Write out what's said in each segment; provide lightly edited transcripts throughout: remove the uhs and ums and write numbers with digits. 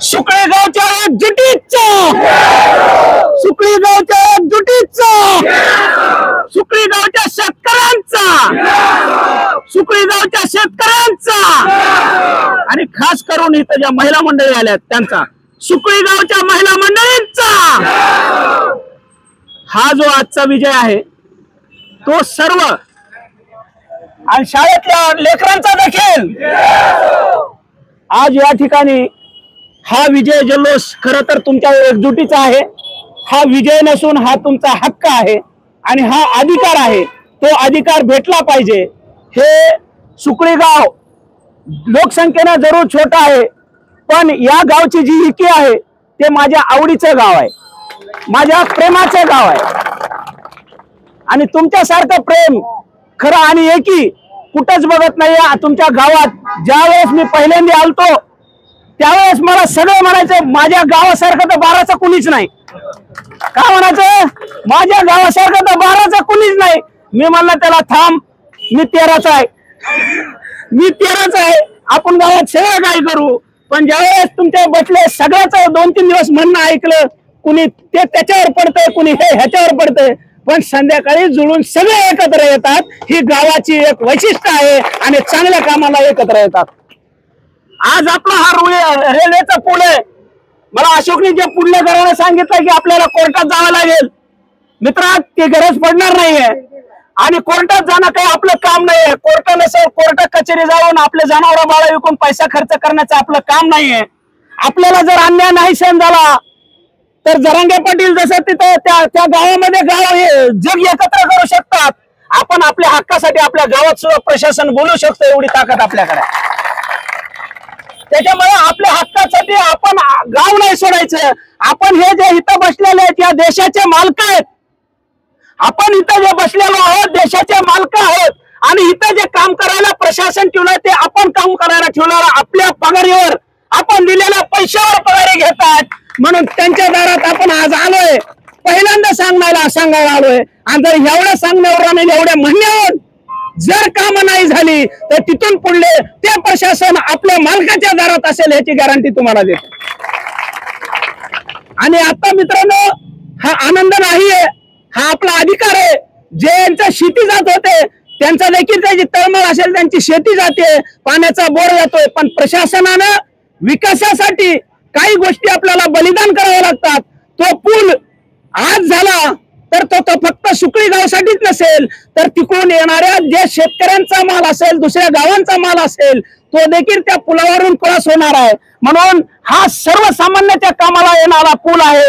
सुकळी गावच्या एकजुटीचा, सुकळी गावच्या एकजुटीचा, सुकळी गावच्या शेतकऱ्यांचा, सुकळी गावच्या शेतकऱ्यांचा आणि खास करून इथं ज्या महिला मंडळी आल्यात त्यांचा, सुकळी गावच्या महिला मंडळींचा हा जो आजचा विजय आहे तो सर्व आणि शाळेतल्या लेकरांचा देखील आज या ठिकाणी हा विजय जल्लोष खरं तर तुमच्या एकजुटीचा आहे। हा विजय नसून हा तुमचा हक्क आहे आणि हा अधिकार आहे, तो अधिकार भेटला पाहिजे। हे सुकळी गाव लोकसंख्येने जरूर छोटा आहे, पण या गावची जी एकी आहे ते माझ्या आवडीचं गाव आहे, माझ्या प्रेमाचं गाव आहे आणि तुमच्यासारखं प्रेम खरं आणि एकी कुठंच बघत नाही तुमच्या गावात। ज्यावेळेस मी पहिल्यांदा आलतो त्यावेळेस मला सगळे म्हणायचे माझ्या गावासारखं तर बाराचं कुणीच नाही। का म्हणायचं? माझ्या गावासारखं तर बाराचं कुणीच नाही। मी म्हणलं त्याला थांब, मी 13चा आहे, मी 13चा आहे, आपण गावात सगळं काय करू। पण ज्यावेळेस तुमच्या बसले सगळ्याच 2-3 दिवस म्हणणं ऐकलं, कुणी ते त्याच्यावर पडतंय, कुणी हे ह्याच्यावर पडतंय, पण संध्याकाळी जुळून सगळे एकत्र येतात। ही गावाची एक वैशिष्ट्य आहे आणि चांगल्या कामाला एकत्र येतात। आज आपला हा रेल्वेचा पूल आहे। मला अशोकने जे पुण्यकरांना सांगितलं की आपल्याला कोर्टात जावं लागेल, मित्रा ती गरज पडणार नाहीये आणि कोर्टात जाणं काही आपलं काम नाहीये। कोर्ट नसेल, कोर्ट कचेरी जाऊन आपले जनावर बाळा विकून पैसा खर्च करण्याचं आपलं काम नाहीये। आपल्याला जर अन्याय नाही सहन झाला तर जरांगे पाटील जसं तिथं त्या गावामध्ये गाव जग एकत्र करू शकतात, आपण आपल्या हक्कासाठी आपल्या गावात सुद्धा प्रशासन बोलू शकतो, एवढी ताकद आपल्याकडे। त्याच्यामुळे आपल्या हक्कासाठी आपण गाव नाही सोडायचं। आपण हे जे इथं बसलेले आहेत या देशाचे मालक आहेत, आपण इथं जे बसलेलो आहोत देशाचे मालक आहोत आणि इथं जे काम करायला प्रशासन ठेवलंय ते आपण काम करायला ठेवणार, आपल्या पगारीवर आपण दिलेल्या पैशावर पगारी घेतात, म्हणून त्यांच्या दारात आपण आज आलोय। पहिल्यांदा सांगायला आलोय आणि जर एवढं सांगण्यावर आणि एवढ्या म्हणण्यावर जर काम नाही झाली तर तिथून पुढले ते प्रशासन आपल्या मालकाच्या दारात असेल याची गॅरंटी तुम्हाला देतो। आणि आता मित्रांनो हा आनंद नाहीये, हा आपला अधिकार आहे। जे यांच्या शेती जात होते त्यांचा देखील त्याची तळमळ असेल, त्यांची शेती जाते, पाण्याचा बोर जातोय, पण प्रशासनानं विकासासाठी काही गोष्टी आपल्याला बलिदान करावे लागतात। तो पूल आज झाला तर तो फक्त सुकळी गावासाठीच नसेल तर तिकडून येणाऱ्या जे शेतकऱ्यांचा माल असेल, दुसऱ्या गावांचा माल असेल, तो देखील त्या पुलावरून क्रॉस होणार आहे। म्हणून हा सर्वसामान्याच्या कामाला येणारा पूल आहे,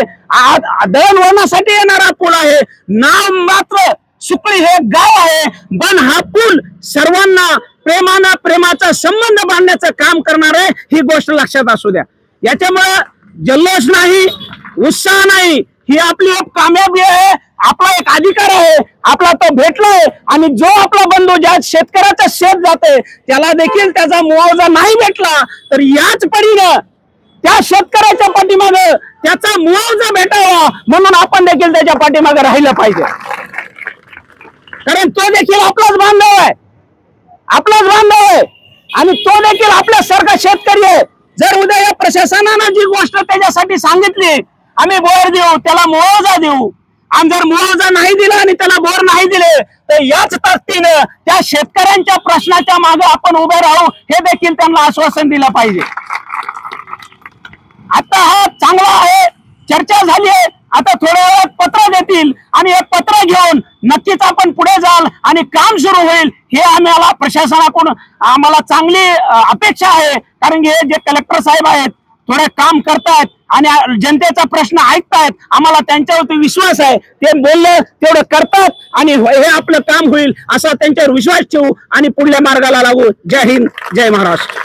दळणवळणासाठी येणारा पूल आहे। नाम मात्र सुकळी हे गाव आहे, पण हा पूल सर्वांना प्रेमानं प्रेमाचा संबंध बांधण्याचं काम करणार आहे, ही गोष्ट लक्षात असू द्या। याच्यामुळे जल्लोष नाही, उत्साह नाही, ही आपली एक कामयाबी आहे, आपला एक अधिकार आहे, आपला तो भेटलाय। आणि जो आपला बंधू ज्या शेतकऱ्याचं शेत जाते त्याला देखील त्याचा मुआवजा नाही भेटला तर याच परीने त्या शेतकऱ्याच्या पाठीमागे त्याचा मुआवजा भेटावा म्हणून आपण देखील त्याच्या पाठीमागे राहिलं पाहिजे, कारण तो देखील आपलाच बांधव आहे, आपलाच बांधव आहे आणि तो देखील आपल्यासारखा शेतकरी आहे। जर उद्या या प्रशासनानं जी गोष्ट त्याच्यासाठी सांगितली आम्ही बोर देऊ, त्याला मुआवजा देऊ, आणि जर मुआवजा नाही दिला आणि त्याला बोर नाही दिले तर याच ताकदीनं त्या शेतकऱ्यांच्या प्रश्नाच्या मागे आपण उभे राहू हे देखील त्यांना आश्वासन दिलं पाहिजे। आता हा चांगला आहे, चर्चा झाली आहे, आता थोड्या वेळात पत्र देतील आणि हे पत्र घेऊन नक्कीच आपण पुढे जाल आणि काम सुरू होईल हे आम्हाला प्रशासनाकडून आम्हाला चांगली अपेक्षा आहे। कारण हे जे कलेक्टर साहेब आहेत थोडे काम करतात आणि जनतेचा प्रश्न ऐकतायत, आम्हाला त्यांच्यावरती विश्वास आहे, ते बोलले तेवढं करतात आणि हे आपलं काम होईल असा त्यांच्यावर विश्वास ठेवू आणि पुढल्या मार्गाला लागू। जय हिंद, जय महाराष्ट्र।